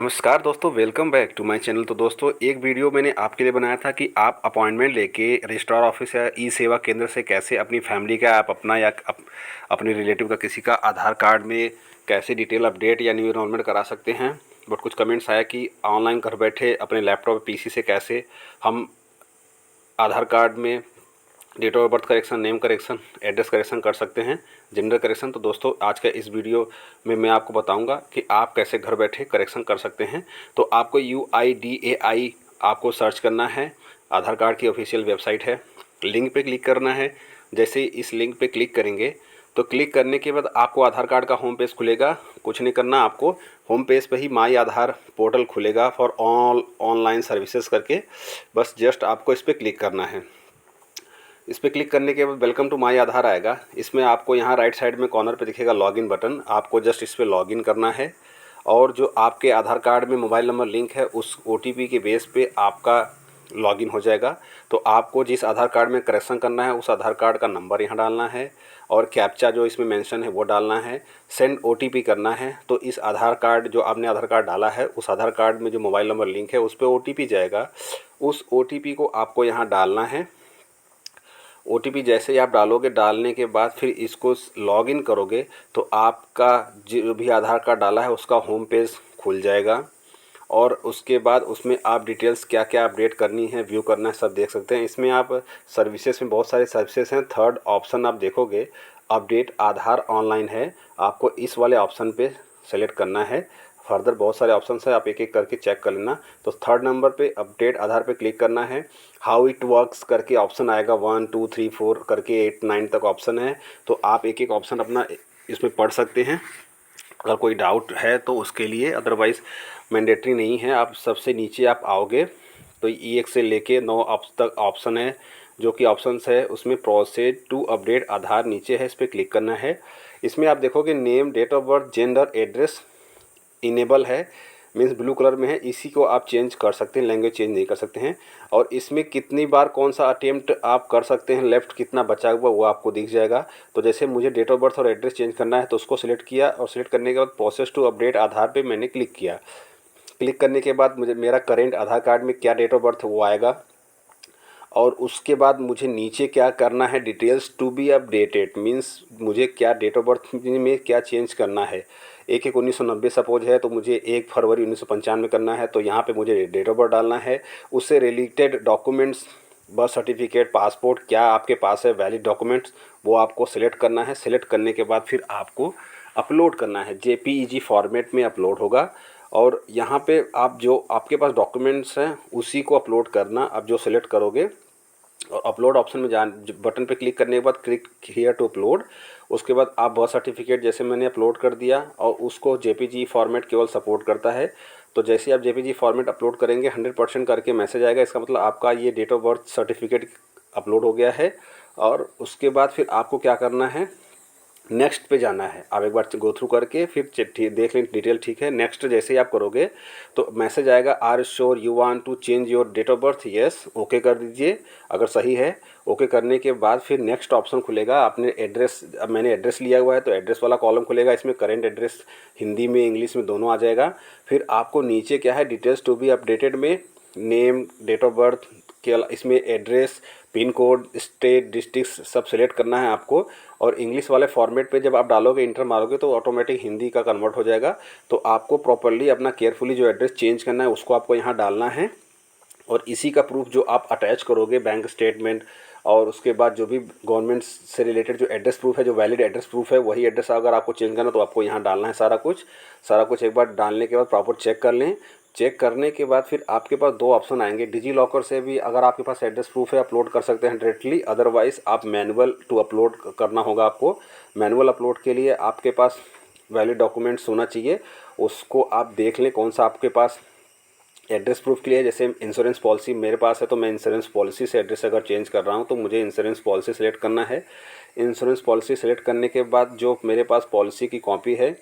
नमस्कार दोस्तों, welcome back to my channel. तो दोस्तों, एक वीडियो मैंने आपके लिए बनाया था कि आप अपॉइंटमेंट लेके रजिस्ट्रार ऑफिस या ई सेवा केंद्र से कैसे अपनी फैमिली का, आप अपना या अपने रिलेटिव का किसी का आधार कार्ड में कैसे डिटेल अपडेट या न्यू इनरोलमेंट करा सकते हैं। बट कुछ कमेंट्स आया कि ऑनलाइन घर बैठे अपने लैपटॉप पीसी से कैसे हम आधार कार्ड में date of birth correction, name correction, address correction कर सकते हैं, जेंडर करेक्शन। तो दोस्तों, आज का इस वीडियो में मैं आपको बताऊंगा कि आप कैसे घर बैठे करेक्शन कर सकते हैं। तो आपको UIDAI आपको सर्च करना है, आधार कार्ड की ऑफिशियल वेबसाइट है, लिंक पे क्लिक करना है। जैसे ही इस लिंक पे क्लिक करेंगे तो क्लिक करने के बाद आपको आधार कार्ड का होम पेज खुलेगा। कुछ नहीं करना, आपको होम पेज पे ही माई आधार पोर्टल खुलेगा फॉर ऑल ऑनलाइन सर्विसेज करके। बस जस्ट आपको इस पर क्लिक करना है। इस पर क्लिक करने के बाद वेलकम टू माई आधार आएगा। इसमें आपको यहाँ राइट साइड में कॉर्नर पे दिखेगा लॉगिन बटन, आपको जस्ट इस पर लॉगिन करना है। और जो आपके आधार कार्ड में मोबाइल नंबर लिंक है उस OTP के बेस पे आपका लॉगिन हो जाएगा। तो आपको जिस आधार कार्ड में करेक्शन करना है उस आधार कार्ड का नंबर यहाँ डालना है और कैप्चा जो इसमें मेंशन है वो डालना है, सेंड OTP करना है। तो इस आधार कार्ड जो आपने आधार कार्ड डाला है उस आधार कार्ड में जो मोबाइल नंबर लिंक है उस पर OTP जाएगा। उस OTP को आपको यहाँ डालना है। OTP जैसे ही आप डालोगे, डालने के बाद फिर इसको लॉगिन करोगे तो आपका जो भी आधार कार्ड डाला है उसका होम पेज खुल जाएगा। और उसके बाद उसमें आप डिटेल्स क्या क्या अपडेट करनी है, व्यू करना है, सब देख सकते हैं। इसमें आप सर्विसेज में बहुत सारे सर्विसेज हैं। थर्ड ऑप्शन आप देखोगे अपडेट आधार ऑनलाइन है, आपको इस वाले ऑप्शन पे सेलेक्ट करना है। फर्दर बहुत सारे ऑप्शन है, आप एक एक करके चेक कर लेना। तो थर्ड नंबर पे अपडेट आधार पे क्लिक करना है। हाउ इट वर्क्स करके ऑप्शन आएगा, 1 2 3 4 करके 8 9 तक ऑप्शन है। तो आप एक एक ऑप्शन अपना इसमें पढ़ सकते हैं अगर कोई डाउट है तो उसके लिए, अदरवाइज़ मैंडेटरी नहीं है। आप सबसे नीचे आप आओगे तो E1 से लेके 9 तक ऑप्शन है। जो कि ऑप्शंस है उसमें प्रोसीड टू अपडेट आधार नीचे है, इस पर क्लिक करना है। इसमें आप देखोगे name, date of birth, gender, address enable है, मीन्स ब्लू कलर में है। इसी को आप चेंज कर सकते हैं, लैंग्वेज चेंज नहीं कर सकते हैं। और इसमें कितनी बार कौन सा अटेम्प्ट आप कर सकते हैं, लेफ़्ट कितना बचा हुआ वो आपको दिख जाएगा। तो जैसे मुझे डेट ऑफ बर्थ और एड्रेस चेंज करना है तो उसको सिलेक्ट किया और सिलेक्ट करने के बाद प्रोसेस टू अपडेट आधार पे मैंने क्लिक किया। क्लिक करने के बाद मुझे मेरा करेंट आधार कार्ड में क्या डेट ऑफ बर्थ वो आएगा। और उसके बाद मुझे नीचे क्या करना है, details to be updated, means मुझे क्या डेट ऑफ बर्थ में क्या चेंज करना है। 1/1/1990 सपोज है तो मुझे 1 फरवरी 1995 करना है। तो यहाँ पे मुझे डेट ऑफ बर्थ डालना है। उससे related documents, birth certificate, passport, क्या आपके पास है वैलिड डॉक्यूमेंट्स, वो आपको सिलेक्ट करना है। सिलेक्ट करने के बाद फिर आपको अपलोड करना है, JPEG फॉर्मेट में अपलोड होगा। और यहाँ पे आप जो आपके पास डॉक्यूमेंट्स हैं उसी को अपलोड करना। आप जो सिलेक्ट करोगे और अपलोड ऑप्शन में बटन पे क्लिक करने के बाद क्लिक हियर टू अपलोड। उसके बाद आप बर्थ सर्टिफिकेट जैसे मैंने अपलोड कर दिया और उसको JPG फॉर्मेट केवल सपोर्ट करता है। तो जैसे आप JPG फॉर्मेट अपलोड करेंगे 100% करके मैसेज आएगा। इसका मतलब आपका ये date of birth certificate upload हो गया है। और उसके बाद फिर आपको क्या करना है, नेक्स्ट पे जाना है। आप एक बार गो थ्रू करके फिर देख लें डिटेल ठीक है। नेक्स्ट जैसे ही आप करोगे तो मैसेज आएगा, are sure you want to change your date of birth, yes, okay कर दीजिए अगर सही है। ओके करने के बाद फिर नेक्स्ट ऑप्शन खुलेगा। आपने एड्रेस, अब मैंने एड्रेस लिया हुआ है तो एड्रेस वाला कॉलम खुलेगा। इसमें करेंट एड्रेस हिंदी में इंग्लिश में दोनों आ जाएगा। फिर आपको नीचे क्या है, डिटेल्स टू बी अपडेटेड में नेम, डेट ऑफ बर्थ के इसमें address, pin code, state, district सब सेलेक्ट करना है आपको। और इंग्लिश वाले फॉर्मेट पे जब आप डालोगे, इंटर मारोगे तो ऑटोमेटिक हिंदी का कन्वर्ट हो जाएगा। तो आपको प्रॉपरली अपना केयरफुली जो एड्रेस चेंज करना है उसको आपको यहाँ डालना है। और इसी का प्रूफ जो आप अटैच करोगे, बैंक स्टेटमेंट और उसके बाद जो भी गवर्नमेंट से रिलेटेड जो एड्रेस प्रूफ है, जो वैलिड एड्रेस प्रूफ है, वही एड्रेस अगर आपको चेंज करना तो आपको यहाँ डालना है सारा कुछ एक बार डालने के बाद प्रॉपर चेक कर लें। चेक करने के बाद फिर आपके पास दो ऑप्शन आएंगे। डिजी लॉकर से भी अगर आपके पास एड्रेस प्रूफ है अपलोड कर सकते हैं डायरेक्टली, अदरवाइज़ आप मैनुअल टू अपलोड करना होगा आपको। मैनुअल अपलोड के लिए आपके पास वैलिड डॉक्यूमेंट्स होना चाहिए, उसको आप देख लें कौन सा आपके पास एड्रेस प्रूफ के लिए। जैसे इंश्योरेंस पॉलिसी मेरे पास है तो मैं इंश्योरेंस पॉलिसी से एड्रेस अगर चेंज कर रहा हूँ तो मुझे इंश्योरेंस पॉलिसी सेलेक्ट करना है। इंश्योरेंस पॉलिसी सेलेक्ट करने के बाद जो मेरे पास पॉलिसी की कॉपी है,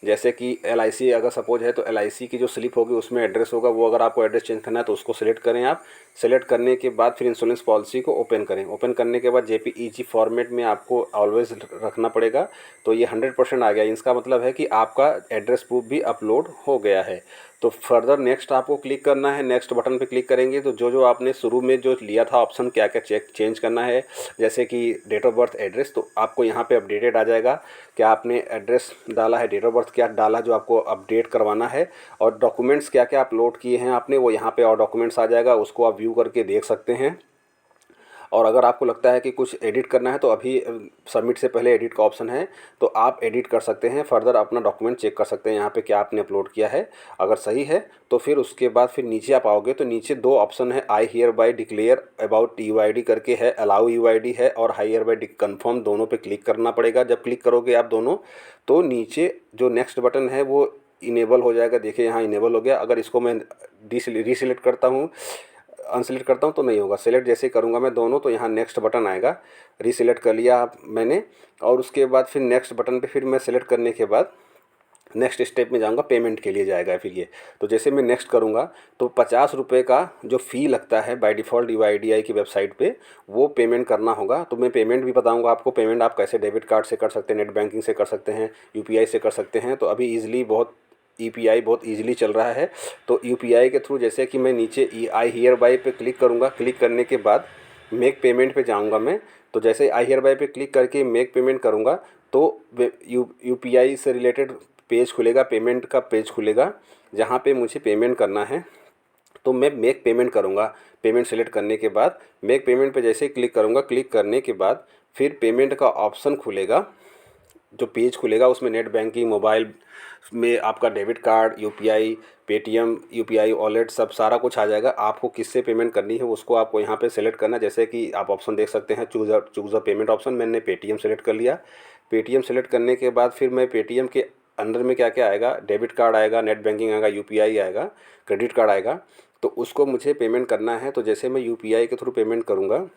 जैसे कि LIC अगर सपोज है तो LIC की जो स्लिप होगी उसमें एड्रेस होगा, वो अगर आपको एड्रेस चेंज करना है तो उसको सिलेक्ट करें आप। सेलेक्ट करने के बाद फिर इंश्योरेंस पॉलिसी को ओपन करें। ओपन करने के बाद JPEG फॉर्मेट में आपको ऑलवेज रखना पड़ेगा। तो ये 100% आ गया। इसका मतलब है कि आपका एड्रेस प्रूफ भी अपलोड हो गया है। तो फर्दर नेक्स्ट आपको क्लिक करना है। नेक्स्ट बटन पे क्लिक करेंगे तो जो जो आपने शुरू में जो लिया था ऑप्शन क्या क्या चेंज करना है, जैसे कि डेट ऑफ बर्थ, एड्रेस, तो आपको यहाँ पे अपडेटेड आ जाएगा। क्या आपने एड्रेस डाला है, डेट ऑफ बर्थ क्या डाला जो आपको अपडेट करवाना है, और डॉक्यूमेंट्स क्या क्या अपलोड किए हैं आपने वो यहाँ पे और डॉक्यूमेंट्स आ जाएगा, उसको आप व्यू करके देख सकते हैं। और अगर आपको लगता है कि कुछ एडिट करना है तो अभी सबमिट से पहले एडिट का ऑप्शन है, तो आप एडिट कर सकते हैं। फर्दर अपना डॉक्यूमेंट चेक कर सकते हैं यहाँ पे क्या आपने अपलोड किया है। अगर सही है तो फिर उसके बाद फिर नीचे आप आओगे तो नीचे दो ऑप्शन है, I hear bye declare about UID करके है, अलाउ यूआईडी है, और हाई हियर बाय कंफर्म, दोनों पे क्लिक करना पड़ेगा। जब क्लिक करोगे आप दोनों तो नीचे जो नेक्स्ट बटन है वो इनेबल हो जाएगा। देखिए यहाँ इनेबल हो गया। अगर इसको मैं रीसिलेक्ट करता हूँ, अनसेलेक्ट करता हूँ तो नहीं होगा। सेलेक्ट जैसे ही करूँगा मैं दोनों तो यहाँ नेक्स्ट बटन आएगा। रीसिलेक्ट कर लिया आप मैंने, और उसके बाद फिर नेक्स्ट बटन पे फिर मैं सेलेक्ट करने के बाद नेक्स्ट स्टेप में जाऊँगा, पेमेंट के लिए जाएगा फिर ये। तो जैसे मैं नेक्स्ट करूँगा तो 50 रुपये का जो फ़ी लगता है बाय डिफ़ॉल्ट यूआईडीआई की वेबसाइट पे, वो पेमेंट करना होगा। तो मैं पेमेंट भी बताऊँगा आपको। पेमेंट आप कैसे डेबिट कार्ड से कर सकते हैं, नेट बैंकिंग से कर सकते हैं, यूपीआई से कर सकते हैं। तो अभी ईज़िली बहुत यूपीआई बहुत ईजिली चल रहा है। तो यूपीआई के थ्रू जैसे कि मैं नीचे आई हियर बाय पे क्लिक करूँगा, क्लिक करने के बाद मेक पेमेंट पे जाऊँगा मैं। तो जैसे आई हियर बाय पे क्लिक करके मेक पेमेंट करूँगा तो यूपीआई से रिलेटेड पेज खुलेगा, पेमेंट का पेज खुलेगा जहाँ पे मुझे पेमेंट करना है। तो मैं मेक पेमेंट करूँगा। पेमेंट सेलेक्ट करने के बाद मेक पेमेंट पे जैसे ही क्लिक करूँगा, क्लिक करने के बाद फिर पेमेंट का ऑप्शन खुलेगा, जो पेज खुलेगा उसमें नेट बैंकिंग, मोबाइल में आपका debit card, UPI, Paytm, UPI wallet, सब सारा कुछ आ जाएगा। आपको किससे पेमेंट करनी है उसको आपको यहाँ पे सेलेक्ट करना है। जैसे कि आप ऑप्शन देख सकते हैं, चूज़ अ पेमेंट ऑप्शन। मैंने पेटीएम सेलेक्ट कर लिया। पेटीएम सेलेक्ट करने के बाद फिर मैं पेटीएम के अंदर में क्या क्या आएगा, डेबिट कार्ड आएगा, नेट बैंकिंग आएगा, यूपीआई आएगा, क्रेडिट कार्ड आएगा। तो उसको मुझे पेमेंट करना है। तो जैसे मैं यूपीआई के थ्रू पेमेंट करूँगा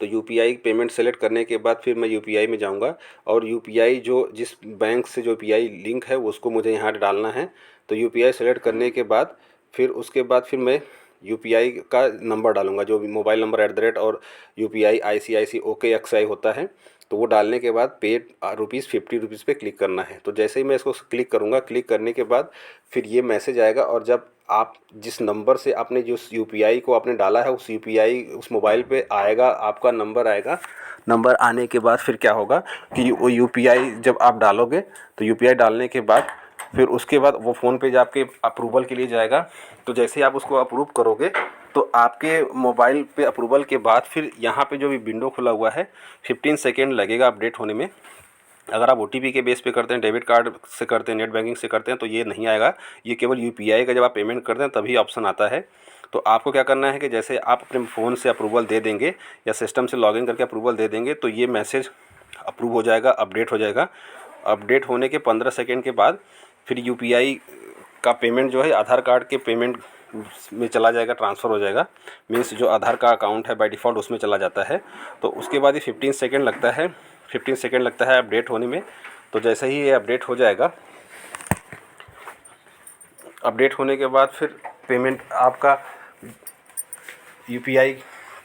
तो यूपीआई पेमेंट सेलेक्ट करने के बाद फिर मैं यूपीआई में जाऊंगा, और यूपीआई जो जिस बैंक से जो यूपीआई लिंक है उसको मुझे यहाँ डालना है। तो यूपीआई सेलेक्ट करने के बाद फिर उसके बाद फिर मैं यूपीआई का नंबर डालूंगा, जो भी मोबाइल नंबर @ और यूपीआई आईसीआईसी ओके एक्सआई होता है। तो वो डालने के बाद पे ₹50 पे क्लिक करना है। तो जैसे ही मैं इसको क्लिक करूँगा, क्लिक करने के बाद फिर ये मैसेज आएगा, और जब आप जिस नंबर से आपने जिस यूपीआई को आपने डाला है उस यूपीआई उस मोबाइल पे आएगा, आपका नंबर आएगा। नंबर आने के बाद फिर क्या होगा कि वो यूपीआई जब आप डालोगे तो यूपीआई डालने के बाद फिर उसके बाद वो फ़ोन पे आपके अप्रूवल के लिए जाएगा। तो जैसे ही आप उसको अप्रूव करोगे तो आपके मोबाइल पे अप्रूवल के बाद फिर यहाँ पे जो भी विंडो खुला हुआ है 15 सेकेंड लगेगा अपडेट होने में। अगर आप ओटीपी के बेस पे करते हैं, डेबिट कार्ड से करते हैं, नेट बैंकिंग से करते हैं तो ये नहीं आएगा। ये केवल यूपीआई का जब आप पेमेंट करते हैं तभी ऑप्शन आता है। तो आपको क्या करना है कि जैसे आप अपने फ़ोन से अप्रूवल दे देंगे या सिस्टम से लॉगिन करके अप्रूवल दे देंगे तो ये मैसेज अप्रूव हो जाएगा, अपडेट हो जाएगा। अपडेट होने के 15 सेकेंड के बाद फिर यूपीआई का पेमेंट जो है आधार कार्ड के पेमेंट में चला जाएगा, ट्रांसफ़र हो जाएगा। मीन्स जो आधार का अकाउंट है बाय डिफ़ॉल्ट उसमें चला जाता है। तो उसके बाद ये 15 सेकेंड लगता है, 15 सेकेंड लगता है अपडेट होने में। तो जैसे ही ये अपडेट हो जाएगा, अपडेट होने के बाद फिर पेमेंट आपका यूपीआई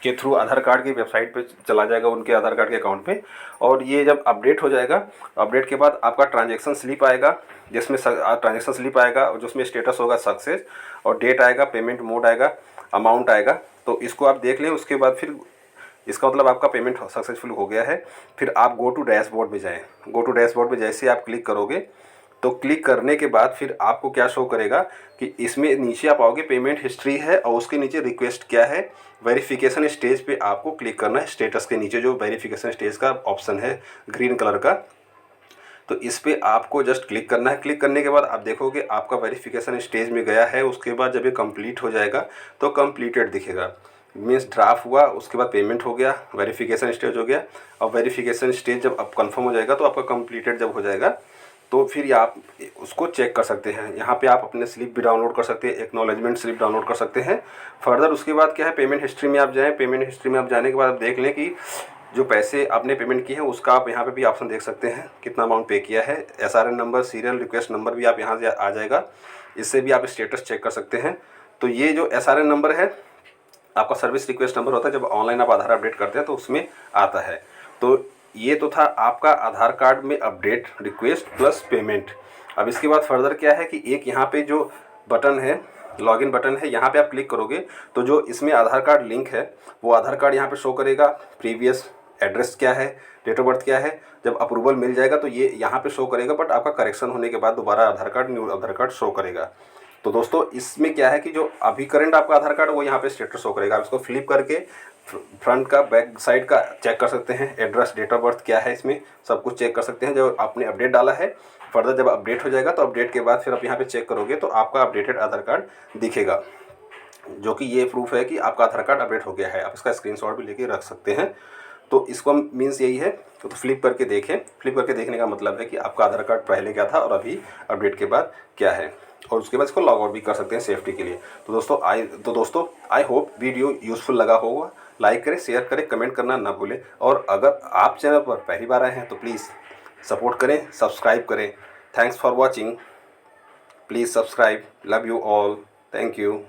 के थ्रू आधार कार्ड की वेबसाइट पे चला जाएगा, उनके आधार कार्ड के अकाउंट पे। और ये जब अपडेट हो जाएगा, अपडेट के बाद आपका ट्रांजैक्शन स्लिप आएगा, जिसमें ट्रांजैक्शन स्लिप आएगा और जिसमें स्टेटस होगा सक्सेस, और डेट आएगा, पेमेंट मोड आएगा, अमाउंट आएगा। तो इसको आप देख लें। उसके बाद फिर इसका मतलब आपका पेमेंट सक्सेसफुल हो गया है। फिर आप गो टू डैशबोर्ड में जाएँ। गो टू डैशबोर्ड में जैसे आप क्लिक करोगे तो क्लिक करने के बाद फिर आपको क्या शो करेगा कि इसमें नीचे आप आओगे, पेमेंट हिस्ट्री है और उसके नीचे रिक्वेस्ट क्या है, वेरिफिकेशन स्टेज पे आपको क्लिक करना है। स्टेटस के नीचे जो वेरिफिकेशन स्टेज का ऑप्शन है ग्रीन कलर का, तो इस पे आपको जस्ट क्लिक करना है। क्लिक करने के बाद आप देखोगे आपका वेरिफिकेशन स्टेज में गया है। उसके बाद जब ये कंप्लीट हो जाएगा तो कंप्लीटेड दिखेगा, मीन्स ड्राफ्ट हुआ, उसके बाद पेमेंट हो गया, वेरिफिकेशन स्टेज हो गया। और वेरिफिकेशन स्टेज जब आप कंफर्म हो जाएगा तो आपका कंप्लीटेड जब हो जाएगा तो फिर आप उसको चेक कर सकते हैं। यहाँ पे आप अपने स्लिप भी डाउनलोड कर सकते हैं, एक्नॉलेजमेंट स्लिप डाउनलोड कर सकते हैं। फर्दर उसके बाद क्या है, पेमेंट हिस्ट्री में आप जाएँ। पेमेंट हिस्ट्री में आप जाने के बाद आप देख लें कि जो पैसे आपने पेमेंट किए हैं उसका आप यहाँ पे भी ऑप्शन देख सकते हैं, कितना अमाउंट पे किया है। SRN number, serial request number भी आप यहाँ से आ जाएगा, इससे भी आप स्टेटस चेक कर सकते हैं। तो ये जो एसआरएन नंबर है आपका सर्विस रिक्वेस्ट नंबर होता है, जब ऑनलाइन आप आधार अपडेट करते हैं तो उसमें आता है। तो ये तो था आपका आधार कार्ड में अपडेट रिक्वेस्ट प्लस पेमेंट। अब इसके बाद फर्दर क्या है कि एक यहाँ पे जो बटन है, लॉगिन बटन है, यहाँ पे आप क्लिक करोगे तो जो इसमें आधार कार्ड लिंक है वो आधार कार्ड यहाँ पे शो करेगा। प्रीवियस एड्रेस क्या है, डेट ऑफ बर्थ क्या है, जब अप्रूवल मिल जाएगा तो ये यहाँ पे शो करेगा, बट आपका करेक्शन होने के बाद दोबारा आधार कार्ड, न्यू आधार कार्ड शो करेगा। तो दोस्तों इसमें क्या है कि जो अभी करंट आपका आधार कार्ड वो यहाँ पे स्टेटस शो करेगा। आप इसको फ्लिप करके फ्रंट का, बैक साइड का चेक कर सकते हैं, एड्रेस, डेट ऑफ बर्थ क्या है, इसमें सब कुछ चेक कर सकते हैं। जब आपने अपडेट डाला है, फर्दर जब अपडेट हो जाएगा तो अपडेट के बाद फिर आप यहाँ पे चेक करोगे तो आपका अपडेटेड आधार कार्ड दिखेगा, जो कि ये प्रूफ है कि आपका आधार कार्ड अपडेट हो गया है। आप इसका स्क्रीनशॉट भी लेके रख सकते हैं। तो इसको मीन्स यही है, तो फ्लिप करके देखें। फ्लिप करके देखने का मतलब है कि आपका आधार कार्ड पहले क्या था और अभी अपडेट के बाद क्या है, और उसके बाद इसको लॉग आउट भी कर सकते हैं सेफ्टी के लिए। तो दोस्तों आई होप वीडियो यूज़फुल लगा होगा। लाइक करें, शेयर करें, कमेंट करना ना भूलें, और अगर आप चैनल पर पहली बार आए हैं तो प्लीज़ सपोर्ट करें, सब्सक्राइब करें। Thanks for watching, please subscribe. Love you all, thank you.